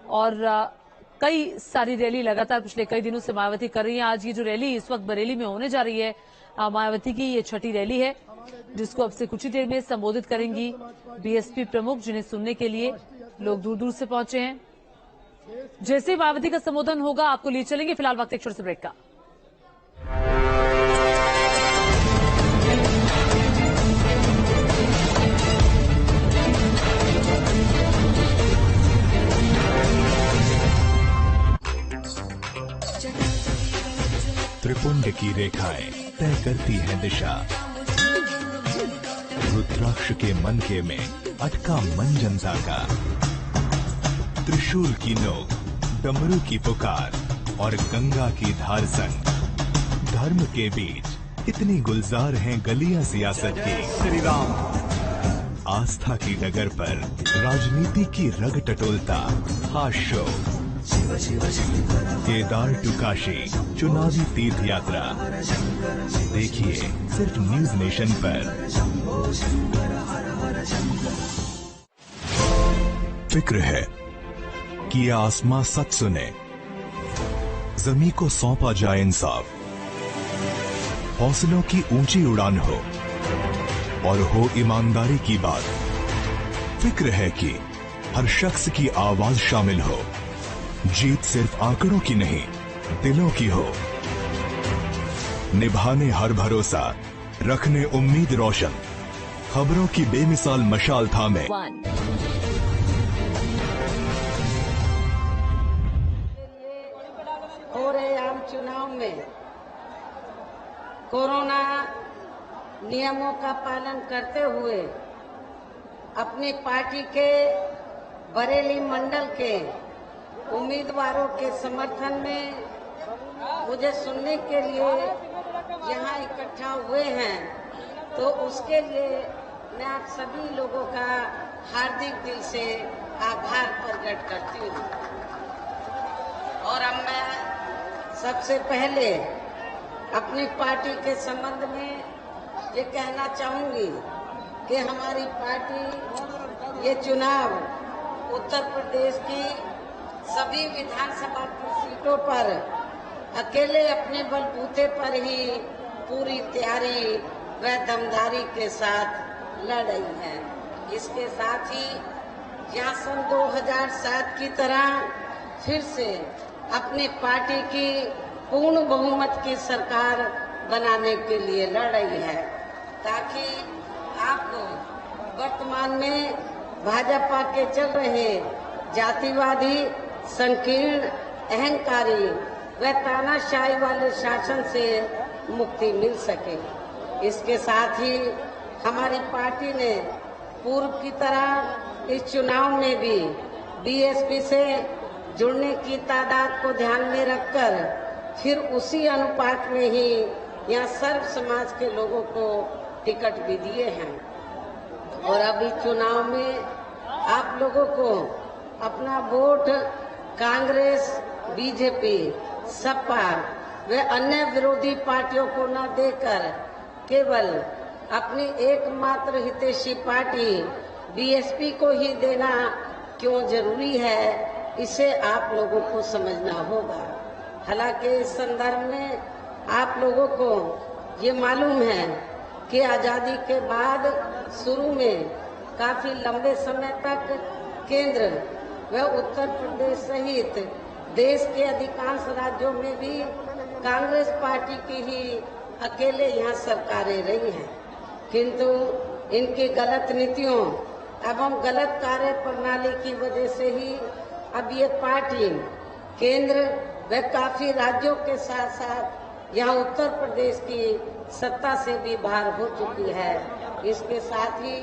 और कई सारी रैली लगातार पिछले कई दिनों से मायावती कर रही है। आज ये जो रैली इस वक्त बरेली में होने जा रही है, मायावती की ये छठी रैली है, जिसको अब से कुछ ही देर में संबोधित करेंगी बीएसपी प्रमुख, जिन्हें सुनने के लिए लोग दूर दूर से पहुंचे हैं। जैसे ही मायावती का संबोधन होगा आपको लिए चलेंगे। फिलहाल वक्त एक छोटे से ब्रेक का। त्रिपुंड की रेखाएं तय करती हैं दिशा। रुद्राक्ष के मनके में अटका मन जनता का। त्रिशूल की नोक, डमरू की पुकार और गंगा की धार संग। धर्म के बीच इतनी गुलजार हैं गलियां सियासत की। श्री राम। आस्था की डगर पर राजनीति की रग टटोलता हाश शो। केदार टू काशी चुनावी तीर्थ यात्रा देखिए सिर्फ न्यूज नेशन पर। फिक्र है कि ये आसमां सच सुने, जमीन को सौंपा जाए इंसाफ, हौसलों की ऊंची उड़ान हो और हो ईमानदारी की बात। फिक्र है कि हर शख्स की आवाज शामिल हो, जीत सिर्फ आंकड़ों की नहीं दिलों की हो। निभाने हर भरोसा, रखने उम्मीद रोशन, खबरों की बेमिसाल मशाल थामे। हो रहे आम चुनाव में कोरोना नियमों का पालन करते हुए अपनी पार्टी के बरेली मंडल के उम्मीदवारों के समर्थन में मुझे सुनने के लिए यहाँ इकट्ठा हुए हैं, तो उसके लिए मैं आप सभी लोगों का हार्दिक दिल से आभार प्रकट करती हूँ। और अब मैं सबसे पहले अपनी पार्टी के संबंध में ये कहना चाहूंगी कि हमारी पार्टी ये चुनाव उत्तर प्रदेश की सभी विधानसभा की सीटों पर अकेले अपने बलबूते पर ही पूरी तैयारी व दमदारी के साथ लड़ रही है। इसके साथ ही यहाँ सन 2007 की तरह फिर से अपनी पार्टी की पूर्ण बहुमत की सरकार बनाने के लिए लड़ रही है, ताकि आपको वर्तमान में भाजपा के चल रहे जातिवादी, संकीर्ण, अहंकारी व तानाशाही वाले शासन से मुक्ति मिल सके। इसके साथ ही हमारी पार्टी ने पूर्व की तरह इस चुनाव में भी बीएसपी से जुड़ने की तादाद को ध्यान में रखकर फिर उसी अनुपात में ही यहाँ सर्व समाज के लोगों को टिकट भी दिए हैं। और अब इस चुनाव में आप लोगों को अपना वोट कांग्रेस, बीजेपी, सपा व अन्य विरोधी पार्टियों को न देकर केवल अपनी एकमात्र हितैषी पार्टी बीएसपी को ही देना क्यों जरूरी है, इसे आप लोगों को समझना होगा। हालांकि इस संदर्भ में आप लोगों को ये मालूम है कि आजादी के बाद शुरू में काफी लंबे समय तक केंद्र व उत्तर प्रदेश सहित देश के अधिकांश राज्यों में भी कांग्रेस पार्टी की ही अकेले यहाँ सरकारें रही हैं, किंतु इनकी गलत नीतियों एवं गलत कार्य प्रणाली की वजह से ही अब ये पार्टी केंद्र व काफी राज्यों के साथ साथ यहाँ उत्तर प्रदेश की सत्ता से भी बाहर हो चुकी है। इसके साथ ही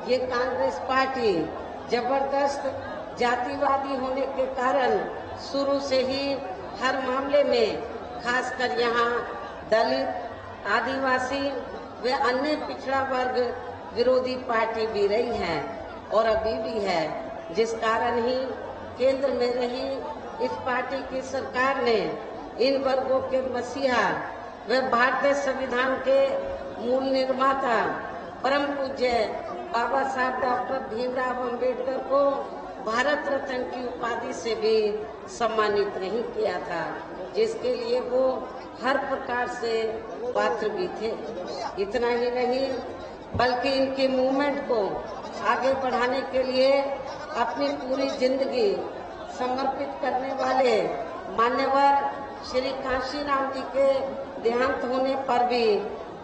ये कांग्रेस पार्टी जबरदस्त जातिवादी होने के कारण शुरू से ही हर मामले में खासकर यहाँ दलित, आदिवासी व अन्य पिछड़ा वर्ग विरोधी पार्टी भी रही है और अभी भी है, जिस कारण ही केंद्र में रही इस पार्टी की सरकार ने इन वर्गों के मसीहा व भारतीय संविधान के मूल निर्माता परम पूज्य बाबा साहब डॉक्टर भीमराव अम्बेडकर को भारत रत्न की उपाधि से भी सम्मानित नहीं किया था, जिसके लिए वो हर प्रकार से पात्र भी थे। इतना ही नहीं बल्कि इनके मूवमेंट को आगे बढ़ाने के लिए अपनी पूरी जिंदगी समर्पित करने वाले मान्यवर श्री कांशीराम जी के देहांत होने पर भी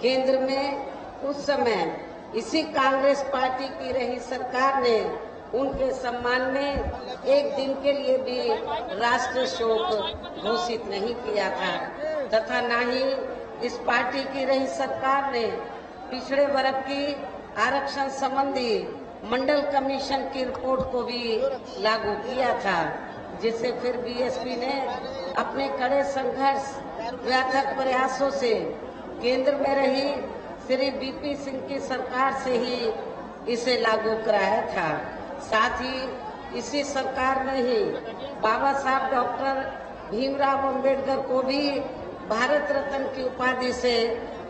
केंद्र में उस समय इसी कांग्रेस पार्टी की रही सरकार ने उनके सम्मान में एक दिन के लिए भी राष्ट्रीय शोक घोषित नहीं किया था, तथा न ही इस पार्टी की रही सरकार ने पिछड़े वर्ग की आरक्षण संबंधी मंडल कमीशन की रिपोर्ट को भी लागू किया था, जिससे फिर बीएसपी ने अपने कड़े संघर्ष व्यापक प्रयासों से केंद्र में रही श्री बीपी सिंह की सरकार से ही इसे लागू कराया था। साथ ही इसी सरकार ने ही बाबा साहब डॉक्टर भीमराव अंबेडकर को भी भारत रत्न की उपाधि से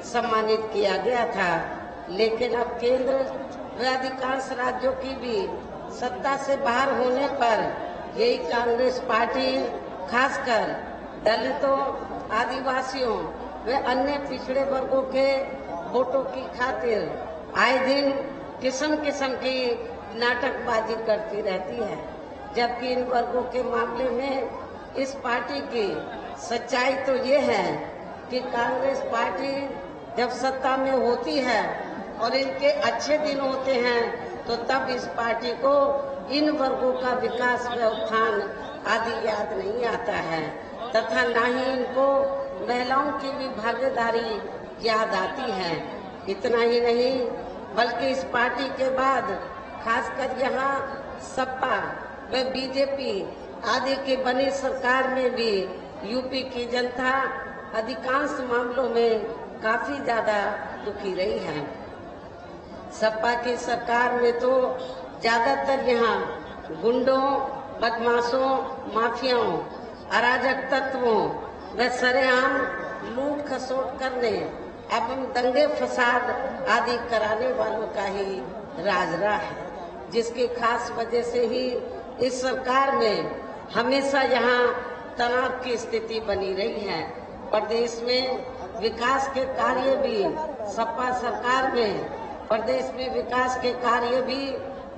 सम्मानित किया गया था। लेकिन अब केंद्र व अधिकांश राज्यों की भी सत्ता से बाहर होने पर यही कांग्रेस पार्टी खासकर दलितों, आदिवासियों व अन्य पिछड़े वर्गों के वोटों की खातिर आए दिन किस्म किस्म की नाटकबाजी करती रहती है, जबकि इन वर्गों के मामले में इस पार्टी की सच्चाई तो ये है कि कांग्रेस पार्टी जब सत्ता में होती है और इनके अच्छे दिन होते हैं तो तब इस पार्टी को इन वर्गों का विकास व उत्थान आदि याद नहीं आता है, तथा न ही इनको महिलाओं की भी भागीदारी याद आती है। इतना ही नहीं बल्कि इस पार्टी के बाद खासकर यहाँ सपा व बीजेपी आदि की बनी सरकार में भी यूपी की जनता अधिकांश मामलों में काफी ज्यादा दुखी रही है। सपा की सरकार में तो ज्यादातर यहाँ गुंडों, बदमाशों, माफियाओं, अराजक तत्वों व सरेआम लूट खसोट करने एवं दंगे फसाद आदि कराने वालों का ही राज रहा है, जिसकी खास वजह से ही इस सरकार में हमेशा यहाँ तनाव की स्थिति बनी रही है। प्रदेश में विकास के कार्य भी सपा सरकार में प्रदेश में विकास के कार्य भी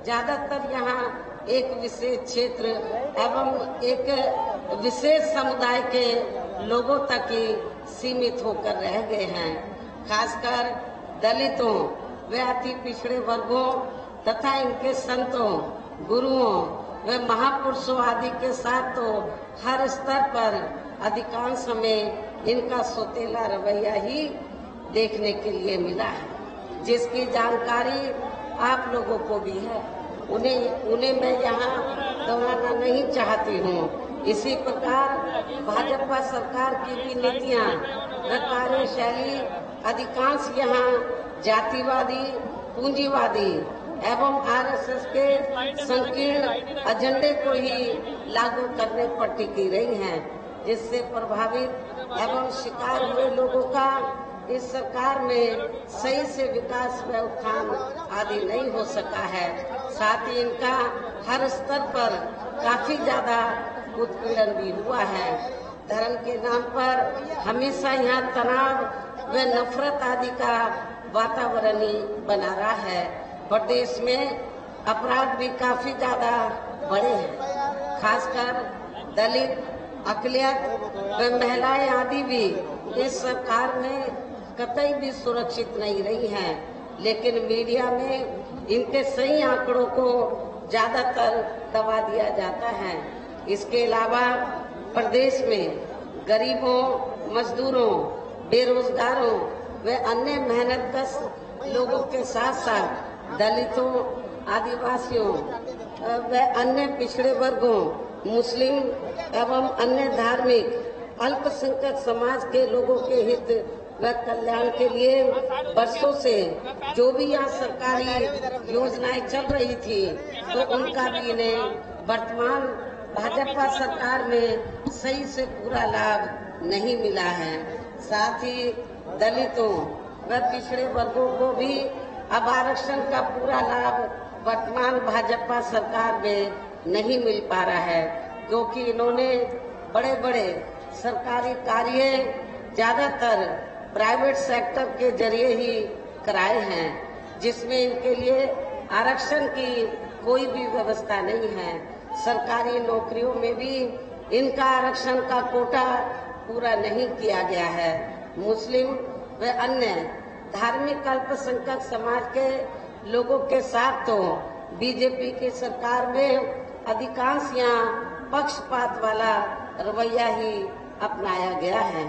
ज्यादातर यहाँ एक विशेष क्षेत्र एवं एक विशेष समुदाय के लोगों तक ही सीमित होकर रह गए हैं। खासकर दलितों व अति पिछड़े वर्गों तथा इनके संतों, गुरुओं व महापुरुषों आदि के साथ तो हर स्तर पर अधिकांश में इनका सोतेला रवैया ही देखने के लिए मिला है, जिसकी जानकारी आप लोगों को भी है। उन्हें मैं यहाँ दोहराना नहीं चाहती हूँ। इसी प्रकार भाजपा सरकार की भी नीतियाँ व कार्यशैली अधिकांश यहाँ जातिवादी, पूंजीवादी एवं आरएसएस के संकीर्ण एजेंडे को ही लागू करने पर टिकी रही हैं, जिससे प्रभावित एवं शिकार हुए लोगों का इस सरकार में सही से विकास व उत्थान आदि नहीं हो सका है। साथ ही इनका हर स्तर पर काफी ज्यादा उत्पीड़न भी हुआ है। धर्म के नाम पर हमेशा यहाँ तनाव व नफरत आदि का वातावरण ही बना रहा है। प्रदेश में अपराध भी काफी ज्यादा बढ़े हैं। खासकर दलित, अकलियत व महिलाएं आदि भी इस सरकार में कतई भी सुरक्षित नहीं रही हैं, लेकिन मीडिया में इनके सही आंकड़ों को ज्यादातर दबा दिया जाता है। इसके अलावा प्रदेश में गरीबों, मजदूरों, बेरोजगारों व अन्य मेहनतकश लोगों के साथ साथ दलितों, आदिवासियों व अन्य पिछड़े वर्गों, मुस्लिम एवं अन्य धार्मिक अल्पसंख्यक समाज के लोगों के हित व कल्याण के लिए वर्षों से जो भी यहाँ सरकारी योजनाएं चल रही थी तो उनका भी इन्हें वर्तमान भाजपा सरकार में सही से पूरा लाभ नहीं मिला है। साथ ही दलितों व पिछड़े वर्गों को भी अब आरक्षण का पूरा लाभ वर्तमान भाजपा सरकार में नहीं मिल पा रहा है, क्योंकि इन्होंने बड़े बड़े सरकारी कार्य ज्यादातर प्राइवेट सेक्टर के जरिए ही कराए हैं, जिसमें इनके लिए आरक्षण की कोई भी व्यवस्था नहीं है। सरकारी नौकरियों में भी इनका आरक्षण का कोटा पूरा नहीं किया गया है। मुस्लिम व अन्य धार्मिक अल्पसंख्यक समाज के लोगों के साथ तो बीजेपी की सरकार में अधिकांश यहाँ पक्षपात वाला रवैया ही अपनाया गया है।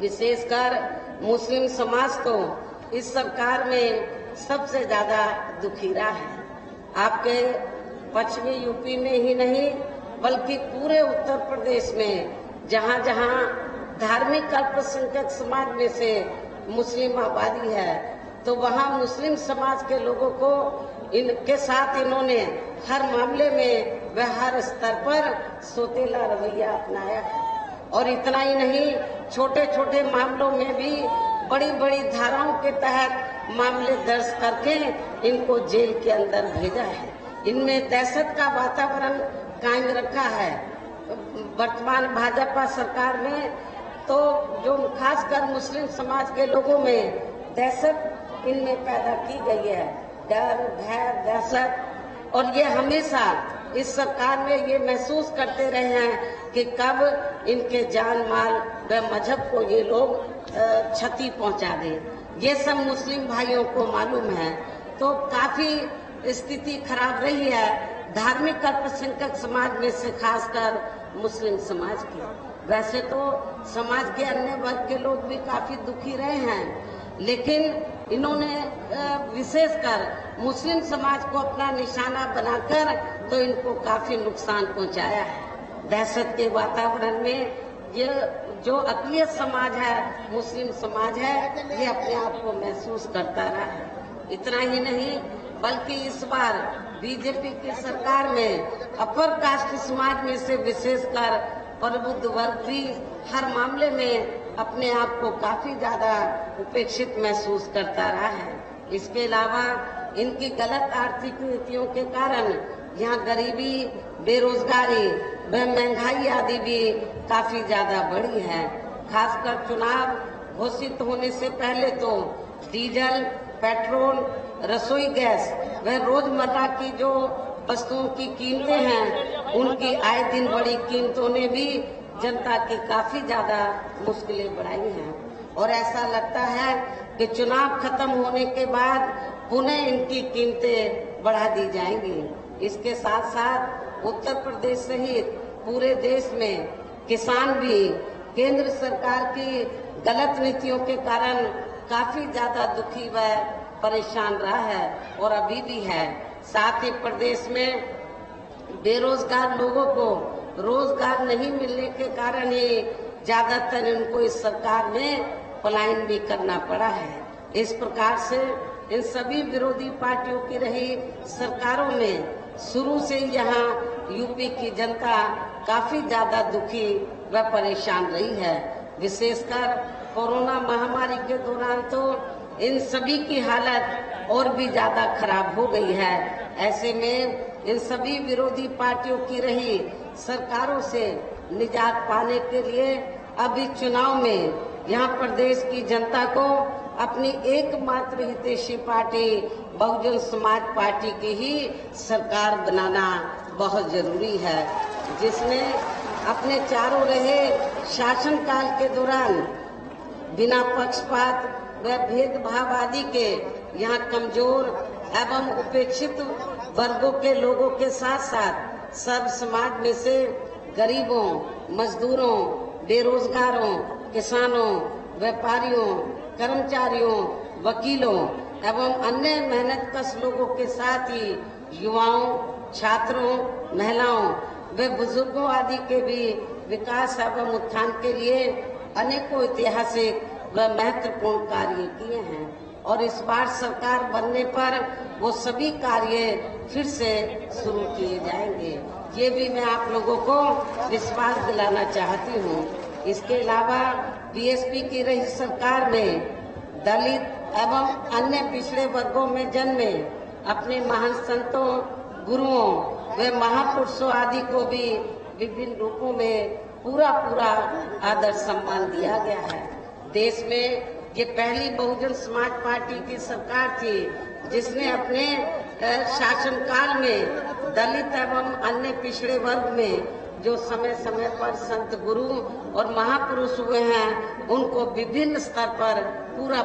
विशेषकर मुस्लिम समाज तो इस सरकार में सबसे ज्यादा दुखी रहा है। आपके पश्चिमी यूपी में ही नहीं बल्कि पूरे उत्तर प्रदेश में जहाँ जहाँ धार्मिक अल्पसंख्यक समाज में से मुस्लिम आबादी है, तो वहाँ मुस्लिम समाज के लोगों को इनके साथ इन्होंने हर मामले में व हर स्तर पर सोतेला रवैया अपनाया है। और इतना ही नहीं, छोटे छोटे मामलों में भी बड़ी बड़ी धाराओं के तहत मामले दर्ज करके इनको जेल के अंदर भेजा है। इनमें दहशत का वातावरण कायम रखा है। वर्तमान भाजपा सरकार में तो जो खासकर मुस्लिम समाज के लोगों में दहशत इनमें पैदा की गई है, डर, भय, दहशत। और ये हमेशा इस सरकार में ये महसूस करते रहे हैं कि कब इनके जान माल व मजहब को ये लोग क्षति पहुंचा दें। ये सब मुस्लिम भाइयों को मालूम है। तो काफी स्थिति खराब रही है धार्मिक अल्पसंख्यक समाज में से, खासकर मुस्लिम समाज की। वैसे तो समाज के अन्य वर्ग के लोग भी काफी दुखी रहे हैं, लेकिन इन्होंने विशेषकर मुस्लिम समाज को अपना निशाना बनाकर तो इनको काफी नुकसान पहुंचाया है। दहशत के वातावरण में ये जो अक़लियत समाज है, मुस्लिम समाज है, ये अपने आप को महसूस करता रहा है। इतना ही नहीं बल्कि इस बार बीजेपी की सरकार में अपर कास्ट समाज में से विशेषकर प्रबुद्ध वर्ग भी हर मामले में अपने आप को काफी ज्यादा उपेक्षित महसूस करता रहा है। इसके अलावा इनकी गलत आर्थिक नीतियों के कारण यहाँ गरीबी, बेरोजगारी व महंगाई आदि भी काफी ज्यादा बढ़ी है। खासकर चुनाव घोषित होने से पहले तो डीजल, पेट्रोल, रसोई गैस व रोजमर्रा की जो वस्तुओं की कीमतें हैं, उनकी आए दिन बढ़ी कीमतों ने भी जनता की काफी ज्यादा मुश्किलें बढ़ाई हैं। और ऐसा लगता है कि चुनाव खत्म होने के बाद पुनः इनकी कीमतें बढ़ा दी जाएंगी। इसके साथ साथ उत्तर प्रदेश सहित पूरे देश में किसान भी केंद्र सरकार की गलत नीतियों के कारण काफी ज्यादा दुखी व परेशान रहा है और अभी भी है। साथ ही प्रदेश में बेरोजगार लोगों को रोजगार नहीं मिलने के कारण ही ज्यादातर इनको इस सरकार में पलायन भी करना पड़ा है। इस प्रकार से इन सभी विरोधी पार्टियों की रही सरकारों में शुरू से यहाँ यूपी की जनता काफी ज्यादा दुखी व परेशान रही है। विशेषकर कोरोना महामारी के दौरान तो इन सभी की हालत और भी ज्यादा खराब हो गई है। ऐसे में इन सभी विरोधी पार्टियों की रही सरकारों से निजात पाने के लिए अभी चुनाव में यहाँ प्रदेश की जनता को अपनी एकमात्र हितैषी पार्टी बहुजन समाज पार्टी की ही सरकार बनाना बहुत जरूरी है, जिसने अपने चारों रहे शासनकाल के दौरान बिना पक्षपात व भेदभाव आदि के यहाँ कमजोर एवं उपेक्षित वर्गों के लोगों के साथ साथ सब समाज में से गरीबों, मजदूरों, बेरोजगारों, किसानों, व्यापारियों, कर्मचारियों, वकीलों एवं अन्य मेहनतकश लोगों के साथ ही युवाओं, छात्रों, महिलाओं व बुजुर्गों आदि के भी विकास एवं उत्थान के लिए अनेकों ऐतिहासिक व महत्वपूर्ण कार्य किए हैं। और इस बार सरकार बनने पर वो सभी कार्य फिर से शुरू किए जाएंगे, ये भी मैं आप लोगों को विश्वास दिलाना चाहती हूँ। इसके अलावा बीएसपी की रही सरकार में दलित एवं अन्य पिछड़े वर्गों में जन्मे अपने महान संतों, गुरुओं वे महापुरुषों आदि को भी विभिन्न रूपों में पूरा आदर सम्मान दिया गया है। देश में ये पहली बहुजन समाज पार्टी की सरकार थी जिसने अपने शासनकाल में दलित एवं अन्य पिछड़े वर्ग में जो समय समय पर संत गुरु और महापुरुष हुए हैं उनको विभिन्न स्तर पर पूरा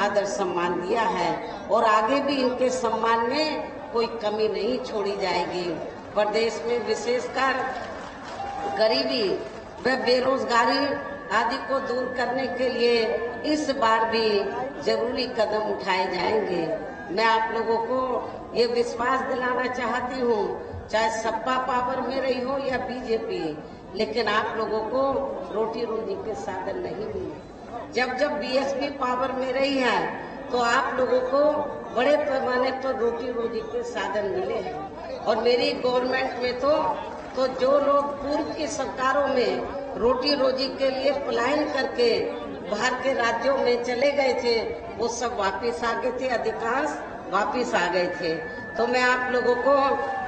आदर सम्मान दिया है और आगे भी इनके सम्मान में कोई कमी नहीं छोड़ी जाएगी। प्रदेश में विशेषकर गरीबी व बेरोजगारी आदि को दूर करने के लिए इस बार भी जरूरी कदम उठाए जाएंगे। मैं आप लोगों को ये विश्वास दिलाना चाहती हूँ, चाहे सपा पावर में रही हो या बीजेपी, लेकिन आप लोगों को रोटी रोजी के साधन नहीं मिले। जब बीएसपी पावर में रही है तो आप लोगों को बड़े पैमाने पर रोटी रोजी के साधन मिले हैं और मेरी गवर्नमेंट में तो जो लोग पूर्व की सरकारों में रोटी रोजी के लिए पलायन करके बाहर के राज्यों में चले गए थे वो सब वापस आ गए थे, अधिकांश वापस आ गए थे। तो मैं आप लोगों को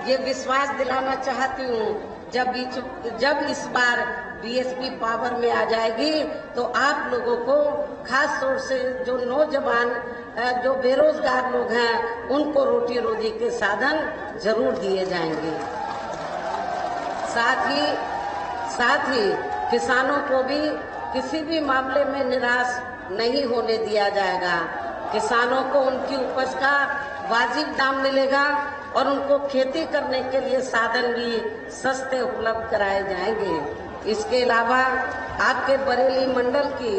ये विश्वास दिलाना चाहती हूँ, जब इस बार बीएसपी पावर में आ जाएगी तो आप लोगों को खास तौर से जो नौजवान जो बेरोजगार लोग हैं उनको रोटी रोजी के साधन जरूर दिए जाएंगे। साथ ही किसानों को भी किसी भी मामले में निराश नहीं होने दिया जाएगा। किसानों को उनकी उपज का वाजिब दाम मिलेगा और उनको खेती करने के लिए साधन भी सस्ते उपलब्ध कराए जाएंगे। इसके अलावा आपके बरेली मंडल की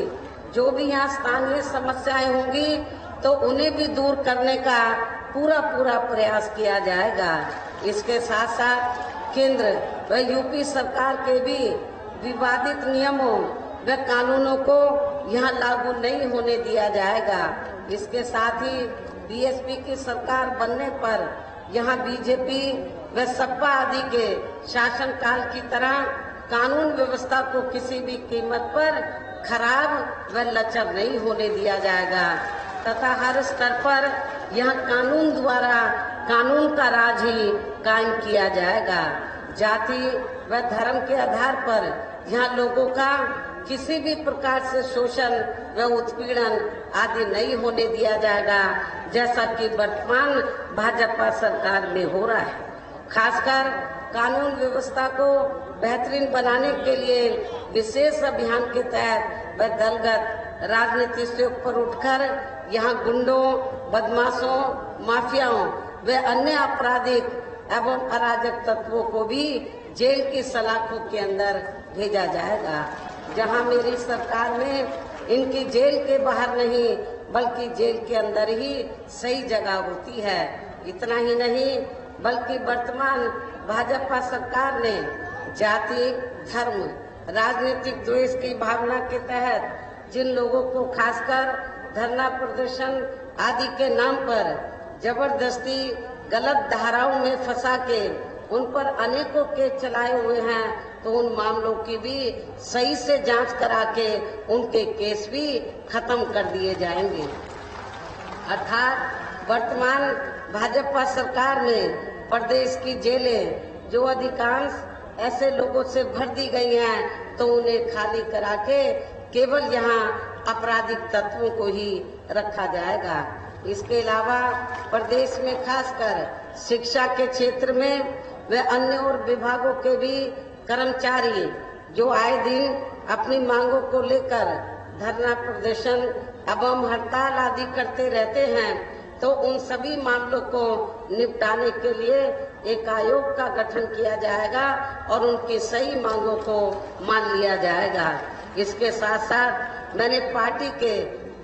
जो भी यहाँ स्थानीय समस्याएं होंगी तो उन्हें भी दूर करने का पूरा प्रयास किया जाएगा। इसके साथ साथ केंद्र व यूपी सरकार के भी विवादित नियमों व कानूनों को यहाँ लागू नहीं होने दिया जाएगा। इसके साथ ही बीएसपी की सरकार बनने पर यहाँ बीजेपी व सपा आदि के शासनकाल की तरह कानून व्यवस्था को किसी भी कीमत पर खराब व लचर नहीं होने दिया जाएगा तथा हर स्तर पर यहाँ कानून द्वारा कानून का राज ही कायम किया जाएगा। जाति व धर्म के आधार पर यहाँ लोगों का किसी भी प्रकार से शोषण व उत्पीड़न आदि नहीं होने दिया जाएगा, जैसा कि वर्तमान भाजपा सरकार में हो रहा है। खासकर कानून व्यवस्था को बेहतरीन बनाने के लिए विशेष अभियान के तहत व दलगत राजनीति से ऊपर उठकर यहाँ गुंडों, बदमाशों, माफियाओं व अन्य आपराधिक एवं अराजक तत्वों को भी जेल की सलाखों के अंदर भेजा जाएगा। जहां मेरी सरकार में इनकी जेल के बाहर नहीं बल्कि जेल के अंदर ही सही जगह होती है। इतना ही नहीं बल्कि वर्तमान भाजपा सरकार ने जाति, धर्म, राजनीतिक द्वेष की भावना के तहत जिन लोगों को खासकर धरना प्रदर्शन आदि के नाम पर जबरदस्ती गलत धाराओं में फंसा के उन पर अनेकों केस चलाए हुए हैं, तो उन मामलों की भी सही से जांच करा के उनके केस भी खत्म कर दिए जाएंगे। अर्थात वर्तमान भाजपा सरकार में प्रदेश की जेलें जो अधिकांश ऐसे लोगों से भर दी गई हैं, तो उन्हें खाली करा के केवल यहाँ आपराधिक तत्वों को ही रखा जाएगा। इसके अलावा प्रदेश में खासकर शिक्षा के क्षेत्र में व अन्य और विभागों के भी कर्मचारी जो आए दिन अपनी मांगों को लेकर धरना प्रदर्शन एवं हड़ताल आदि करते रहते हैं, तो उन सभी मामलों को निपटाने के लिए एक आयोग का गठन किया जाएगा और उनकी सही मांगों को मान लिया जाएगा। इसके साथ साथ मैंने पार्टी के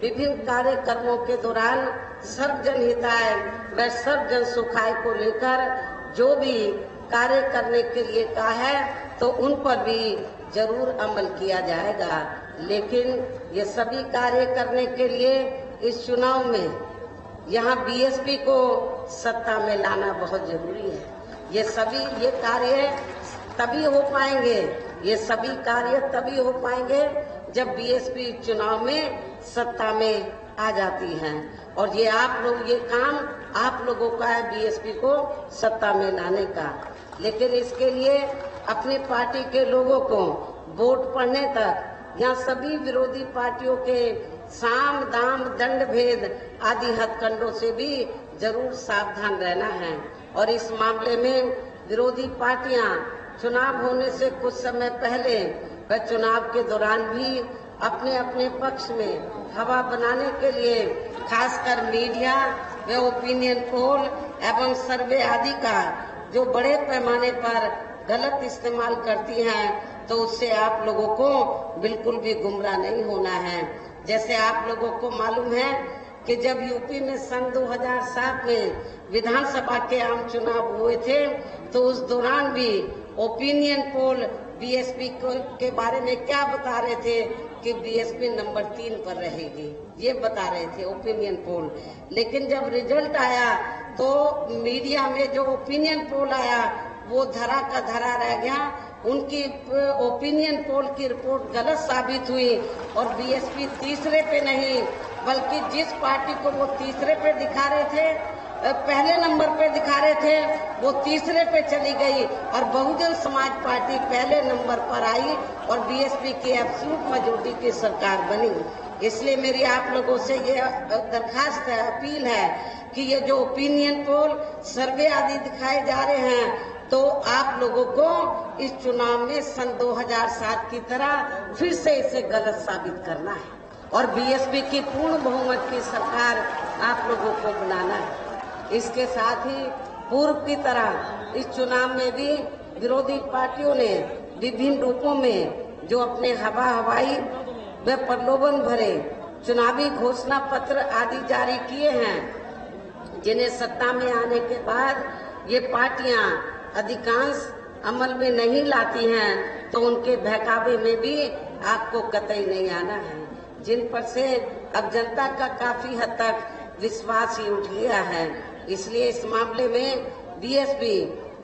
विभिन्न कार्यक्रमों के दौरान सर्वजन हिताय व सर्वजन सुखाय को लेकर जो भी कार्य करने के लिए कहा है, तो उन पर भी जरूर अमल किया जाएगा। लेकिन ये सभी कार्य करने के लिए इस चुनाव में यहाँ बीएसपी को सत्ता में लाना बहुत जरूरी है। ये कार्य तभी हो पाएंगे, ये सभी कार्य तभी हो पाएंगे जब बीएसपी चुनाव में सत्ता में आ जाती हैं, और ये काम आप लोगों का है बीएसपी को सत्ता में लाने का। लेकिन इसके लिए अपनी पार्टी के लोगों को वोट पड़ने तक यहाँ सभी विरोधी पार्टियों के साम दाम दंड भेद आदि हथकंडों से भी जरूर सावधान रहना है। और इस मामले में विरोधी पार्टियां चुनाव होने से कुछ समय पहले व चुनाव के दौरान भी अपने अपने पक्ष में हवा बनाने के लिए खासकर मीडिया व ओपिनियन पोल एवं सर्वे आदि का जो बड़े पैमाने पर गलत इस्तेमाल करती हैं, तो उससे आप लोगों को बिल्कुल भी गुमराह नहीं होना है। जैसे आप लोगों को मालूम है कि जब यूपी में सन 2007 में विधानसभा के आम चुनाव हुए थे, तो उस दौरान भी ओपिनियन पोल बीएसपी के बारे में क्या बता रहे थे कि बीएसपी नंबर 3 पर रहेगी, ये बता रहे थे ओपिनियन पोल। लेकिन जब रिजल्ट आया तो मीडिया में जो ओपिनियन पोल आया वो धरा का धरा रह गया। उनकी ओपिनियन पोल की रिपोर्ट गलत साबित हुई और बीएसपी तीसरे पे नहीं बल्कि जिस पार्टी को वो तीसरे पे दिखा रहे थे, पहले नंबर पे दिखा रहे थे, वो तीसरे पे चली गई और बहुजन समाज पार्टी पहले नंबर पर आई और बीएसपी की एब्सोल्यूट मेजॉरिटी की सरकार बनी। इसलिए मेरी आप लोगों से ये दरखास्त है, अपील है कि ये जो ओपिनियन पोल सर्वे आदि दिखाए जा रहे हैं, तो आप लोगों को इस चुनाव में सन 2007 की तरह फिर से इसे गलत साबित करना है और बीएसपी की पूर्ण बहुमत की सरकार आप लोगों को बनाना है। इसके साथ ही पूर्व की तरह इस चुनाव में भी विरोधी पार्टियों ने विभिन्न रूपों में जो अपने हवाई व प्रलोभन भरे चुनावी घोषणा पत्र आदि जारी किए हैं, जिन्हें सत्ता में आने के बाद ये पार्टियां अधिकांश अमल में नहीं लाती हैं, तो उनके बहकावे में भी आपको कतई नहीं आना है, जिन पर से अब जनता का काफी हद तक विश्वास ही उठ गया है। इसलिए इस मामले में बीएसपी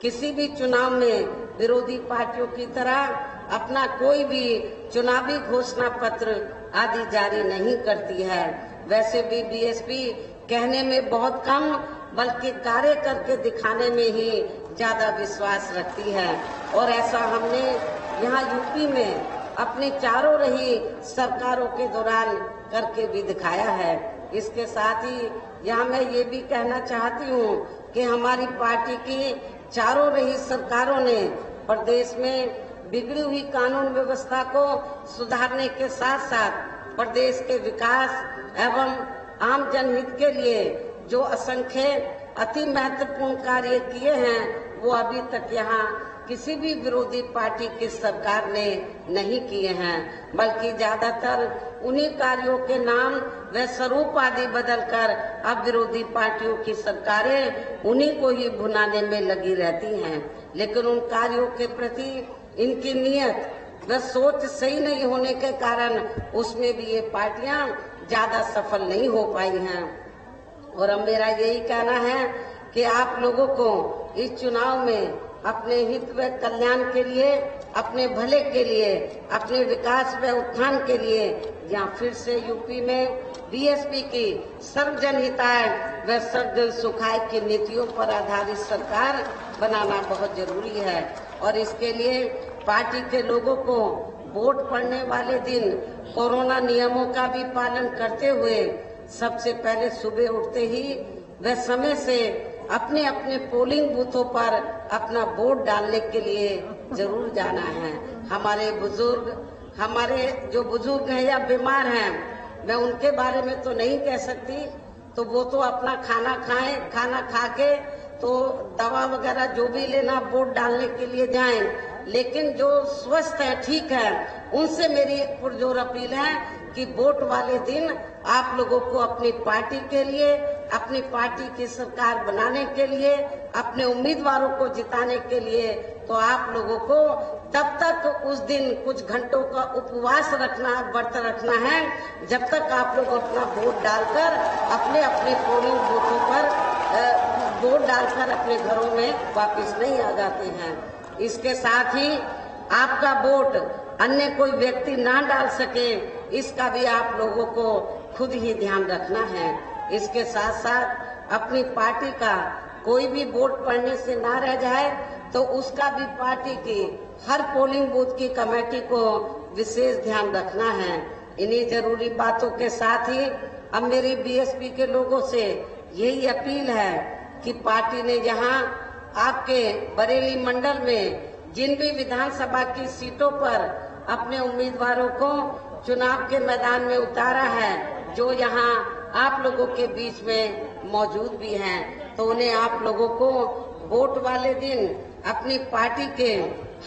किसी भी चुनाव में विरोधी पार्टियों की तरह अपना कोई भी चुनावी घोषणा पत्र आदि जारी नहीं करती है। वैसे भी बीएसपी कहने में बहुत कम बल्कि कार्य करके दिखाने में ही ज्यादा विश्वास रखती है और ऐसा हमने यहाँ यूपी में अपनी चारों रही सरकारों के दौरान करके भी दिखाया है। इसके साथ ही यहाँ मैं ये भी कहना चाहती हूँ कि हमारी पार्टी की चारों रही सरकारों ने प्रदेश में बिगड़ी हुई कानून व्यवस्था को सुधारने के साथ साथ प्रदेश के विकास एवं आम जनहित के लिए जो असंख्य अति महत्वपूर्ण कार्य किए हैं, वो अभी तक यहाँ किसी भी विरोधी पार्टी की सरकार ने नहीं किए हैं, बल्कि ज्यादातर उन्हीं कार्यों के नाम व स्वरूप आदि बदलकर अब विरोधी पार्टियों की सरकारें उन्हीं को ही भुनाने में लगी रहती हैं। लेकिन उन कार्यों के प्रति इनकी नीयत व सोच सही नहीं होने के कारण उसमें भी ये पार्टियां ज्यादा सफल नहीं हो पाई हैं। और अब मेरा यही कहना है कि आप लोगों को इस चुनाव में अपने हित व कल्याण के लिए, अपने भले के लिए, अपने विकास व उत्थान के लिए यहाँ फिर से यूपी में बीएसपी की सर्वजन हिताय व सर्वजन सुखाय की नीतियों पर आधारित सरकार बनाना बहुत जरूरी है। और इसके लिए पार्टी के लोगों को वोट पड़ने वाले दिन कोरोना नियमों का भी पालन करते हुए सबसे पहले सुबह उठते ही व समय से अपने अपने पोलिंग बूथों पर अपना वोट डालने के लिए जरूर जाना है। हमारे जो बुजुर्ग हैं या बीमार हैं, मैं उनके बारे में तो नहीं कह सकती, तो वो तो अपना खाना खाएं, खाना खा के तो दवा वगैरह जो भी लेना वोट डालने के लिए जाएं। लेकिन जो स्वस्थ है, ठीक है, उनसे मेरी पुरजोर अपील है कि वोट वाले दिन आप लोगों को अपनी पार्टी के लिए, अपनी पार्टी की सरकार बनाने के लिए, अपने उम्मीदवारों को जिताने के लिए, तो आप लोगों को तब तक उस दिन कुछ घंटों का उपवास रखना, व्रत रखना है, जब तक आप लोग अपना वोट डालकर अपने अपने पोलिंग बूथों पर वोट डालकर अपने घरों में वापस नहीं आ जाते हैं। इसके साथ ही आपका वोट अन्य कोई व्यक्ति ना डाल सके, इसका भी आप लोगों को खुद ही ध्यान रखना है। इसके साथ साथ अपनी पार्टी का कोई भी वोट पड़ने से ना रह जाए, तो उसका भी पार्टी की हर पोलिंग बूथ की कमेटी को विशेष ध्यान रखना है। इन्हीं जरूरी बातों के साथ ही अब मेरी बीएसपी के लोगों से यही अपील है कि पार्टी ने जहां आपके बरेली मंडल में जिन भी विधानसभा की सीटों पर अपने उम्मीदवारों को चुनाव के मैदान में उतारा है, जो यहां आप लोगों के बीच में मौजूद भी हैं, तो उन्हें आप लोगों को वोट वाले दिन अपनी पार्टी के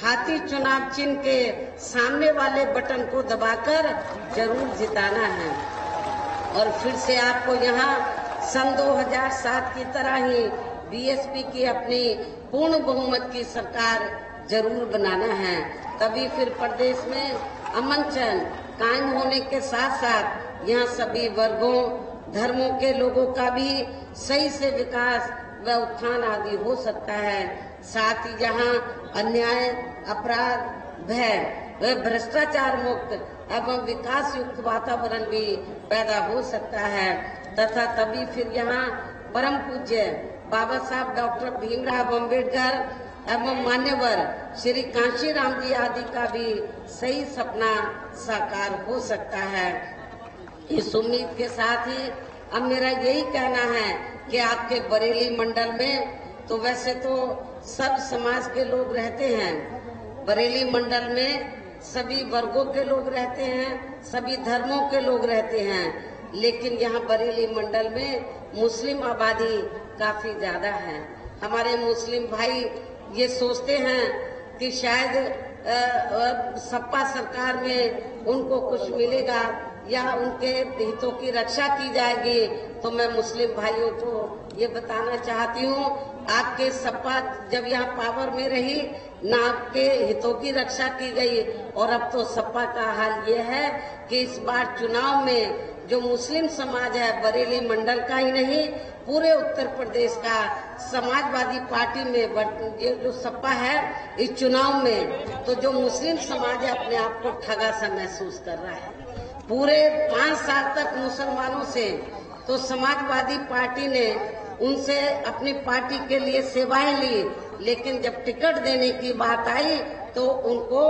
हाथी चुनाव चिन्ह के सामने वाले बटन को दबाकर जरूर जिताना है। और फिर से आपको यहाँ सन 2007 की तरह ही बीएसपी की अपनी पूर्ण बहुमत की सरकार जरूर बनाना है। तभी फिर प्रदेश में अमन चैन कायम होने के साथ साथ यहाँ सभी वर्गों धर्मों के लोगों का भी सही से विकास व उत्थान आदि हो सकता है। साथ ही जहाँ अन्याय, अपराध, भय व भ्रष्टाचार मुक्त एवं विकास युक्त वातावरण भी पैदा हो सकता है, तथा तभी फिर यहाँ परम पूज्य बाबा साहब डॉक्टर भीमराव अम्बेडकर एवं मान्यवर श्री कांशीराम जी आदि का भी सही सपना साकार हो सकता है। इस उम्मीद के साथ ही अब मेरा यही कहना है कि आपके बरेली मंडल में तो वैसे तो सब समाज के लोग रहते हैं, बरेली मंडल में सभी वर्गों के लोग रहते हैं, सभी धर्मों के लोग रहते हैं, लेकिन यहाँ बरेली मंडल में मुस्लिम आबादी काफी ज्यादा है। हमारे मुस्लिम भाई ये सोचते हैं कि शायद सपा सरकार में उनको कुछ मिलेगा या उनके हितों की रक्षा की जाएगी, तो मैं मुस्लिम भाइयों को ये बताना चाहती हूँ, आपके सपा जब यहाँ पावर में रही ना आपके हितों की रक्षा की गई, और अब तो सपा का हाल ये है कि इस बार चुनाव में जो मुस्लिम समाज है, बरेली मंडल का ही नहीं पूरे उत्तर प्रदेश का समाजवादी पार्टी में ये जो सपा है इस चुनाव में, तो जो मुस्लिम समाज है अपने आप को ठगा सा महसूस कर रहा है। पूरे 5 साल तक मुसलमानों से तो समाजवादी पार्टी ने उनसे अपनी पार्टी के लिए सेवाएं ली, लेकिन जब टिकट देने की बात आई तो उनको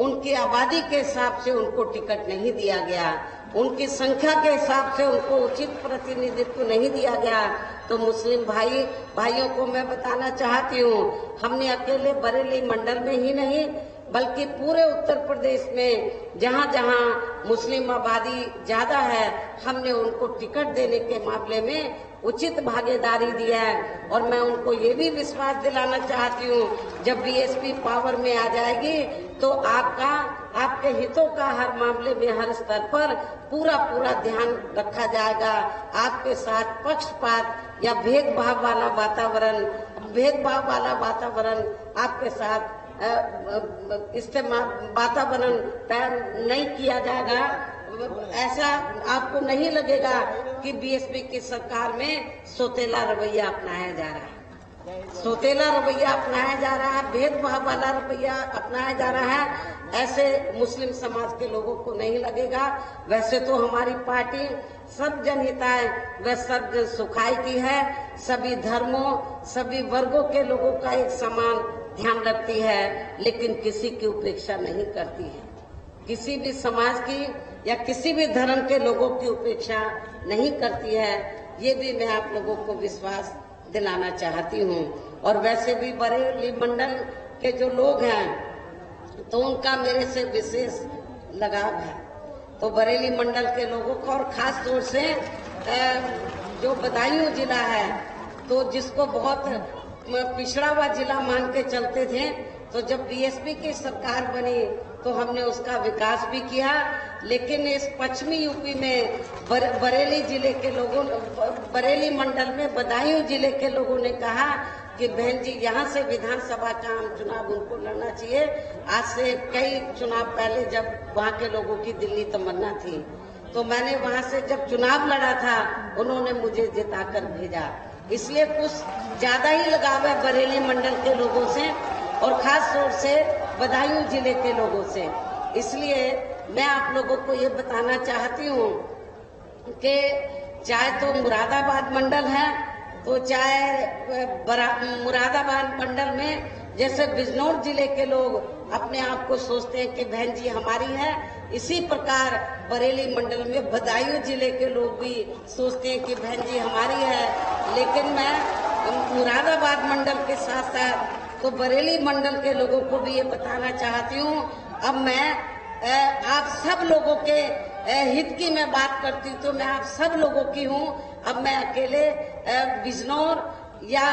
उनकी आबादी के हिसाब से उनको टिकट नहीं दिया गया, उनकी संख्या के हिसाब से उनको उचित प्रतिनिधित्व नहीं दिया गया। तो मुस्लिम भाइयों को मैं बताना चाहती हूँ, हमने अकेले बरेली मंडल में ही नहीं बल्कि पूरे उत्तर प्रदेश में जहाँ जहाँ मुस्लिम आबादी ज्यादा है, हमने उनको टिकट देने के मामले में उचित भागीदारी दिया है। और मैं उनको ये भी विश्वास दिलाना चाहती हूँ, जब बीएसपी पावर में आ जाएगी तो आपके हितों का हर मामले में हर स्तर पर पूरा ध्यान रखा जाएगा। आपके साथ पक्षपात या भेदभाव वाला वातावरण आपके साथ वातावरण तैयार नहीं किया जाएगा। ऐसा आपको नहीं लगेगा कि बीएसपी की सरकार में सौतेला रवैया अपनाया जा रहा है, भेदभाव वाला रवैया अपनाया जा रहा है। ऐसे मुस्लिम समाज के लोगों को नहीं लगेगा। वैसे तो हमारी पार्टी सब जनहिताय व सब जन सुखाई की है, सभी धर्मों सभी वर्गों के लोगों का एक समान ध्यान रखती है, लेकिन किसी की उपेक्षा नहीं करती है, किसी भी समाज की या किसी भी धर्म के लोगों की उपेक्षा नहीं करती है। ये भी मैं आप लोगों को विश्वास दिलाना चाहती हूँ। और वैसे भी बरेली मंडल के जो लोग हैं तो उनका मेरे से विशेष लगाव है, तो बरेली मंडल के लोगों का और खास तौर से जो बदायूं जिला है तो जिसको बहुत पिछड़ा हुआ जिला मान के चलते थे, तो जब बीएसपी की सरकार बनी तो हमने उसका विकास भी किया। लेकिन इस पश्चिमी यूपी में बरेली जिले के लोगों, बरेली मंडल में बदायूं जिले के लोगों ने कहा कि बहन जी यहाँ से विधानसभा का आम चुनाव उनको लड़ना चाहिए। आज से कई चुनाव पहले जब वहाँ के लोगों की दिल्ली तमन्ना थी, तो मैंने वहाँ से जब चुनाव लड़ा था उन्होंने मुझे जिताकर भेजा। इसलिए कुछ ज्यादा ही लगाव है बरेली मंडल के लोगों से और खास तौर से बदायूं जिले के लोगों से। इसलिए मैं आप लोगों को ये बताना चाहती हूँ कि चाहे तो मुरादाबाद मंडल है तो चाहे मुरादाबाद मंडल में जैसे बिजनौर जिले के लोग अपने आप को सोचते हैं कि बहन जी हमारी है, इसी प्रकार बरेली मंडल में बदायूं जिले के लोग भी सोचते हैं कि बहन जी हमारी है। लेकिन मैं मुरादाबाद मंडल के साथ साथ तो बरेली मंडल के लोगों को भी ये बताना चाहती हूँ, अब मैं आप सब लोगों के हित की मैं बात करती तो मैं आप सब लोगों की हूँ। अब मैं अकेले बिजनौर या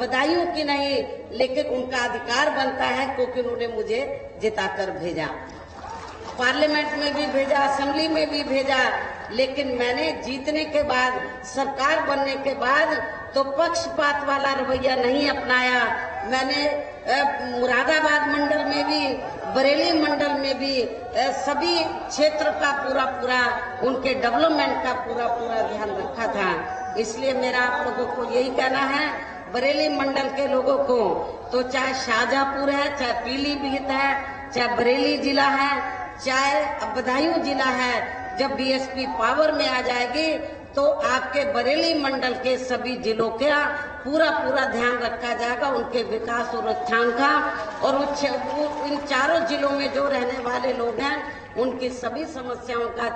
बदायूं की नहीं, लेकिन उनका अधिकार बनता है क्योंकि उन्होंने मुझे जिताकर भेजा, पार्लियामेंट में भी भेजा, असेंबली में भी भेजा। लेकिन मैंने जीतने के बाद, सरकार बनने के बाद तो पक्षपात वाला रवैया नहीं अपनाया। मैंने मुरादाबाद मंडल में भी, बरेली मंडल में भी सभी क्षेत्र का पूरा उनके डेवलपमेंट का पूरा ध्यान रखा था। इसलिए मेरा आप लोगों को यही कहना है, बरेली मंडल के लोगों को, तो चाहे शाहजहांपुर है, चाहे पीलीभीत है, चाहे बरेली जिला है, चाहे बदायूं जिला है, जब बीएसपी पावर में आ जाएगी तो आपके बरेली मंडल के सभी जिलों का पूरा ध्यान रखा जाएगा, उनके विकास और उत्थान का। और इन चारों जिलों में जो रहने वाले लोग हैं उनकी सभी समस्याओं का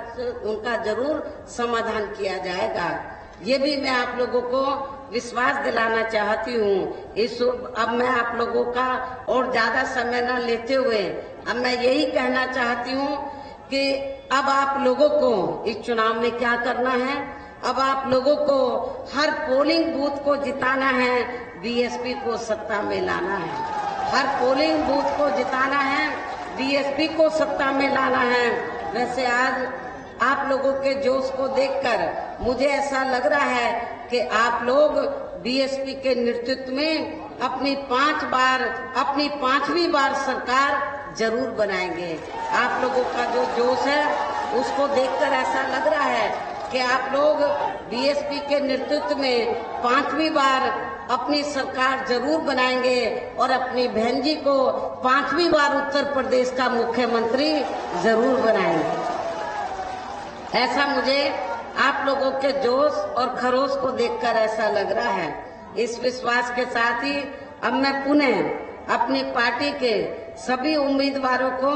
उनका जरूर समाधान किया जाएगा। ये भी मैं आप लोगों को विश्वास दिलाना चाहती हूँ। अब मैं आप लोगों का और ज्यादा समय न लेते हुए अब मैं यही कहना चाहती हूँ कि अब आप लोगों को इस चुनाव में क्या करना है, अब आप लोगों को हर पोलिंग बूथ को जिताना है, बीएसपी को सत्ता में लाना है। हर पोलिंग बूथ को जिताना है, बीएसपी को सत्ता में लाना है। वैसे आज आप लोगों के जोश को देखकर मुझे ऐसा लग रहा है कि आप लोग बीएसपी के नेतृत्व में अपनी 5वीं बार सरकार जरूर बनाएंगे। आप लोगों का जो जोश है उसको देखकर ऐसा लग रहा है कि आप लोग बीएसपी के नेतृत्व में 5वीं बार अपनी सरकार जरूर बनाएंगे और अपनी बहन जी को 5वीं बार उत्तर प्रदेश का मुख्यमंत्री जरूर बनाएंगे। ऐसा मुझे आप लोगों के जोश और खरोश को देखकर ऐसा लग रहा है। इस विश्वास के साथ ही अब मैं पुनः अपनी पार्टी के सभी उम्मीदवारों को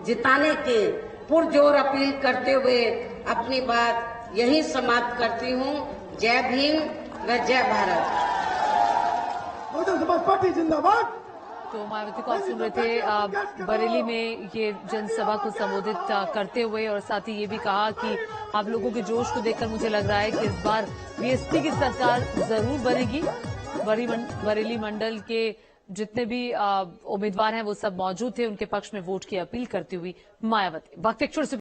जिताने के पुरजोर अपील करते हुए अपनी बात यही समाप्त करती हूँ। जय भीम व जय भारत। बहुजन समाज पार्टी जिंदाबाद। तो मायावती को आप सुन रहे थे बरेली में ये जनसभा को संबोधित करते हुए, और साथ ही ये भी कहा कि आप लोगों के जोश को देखकर मुझे लग रहा है कि इस बार बीएसपी की सरकार जरूर बनेगी। बरेली मंडल के जितने भी उम्मीदवार हैं वो सब मौजूद थे, उनके पक्ष में वोट की अपील करती हुई मायावती। वक्त एक छोटे से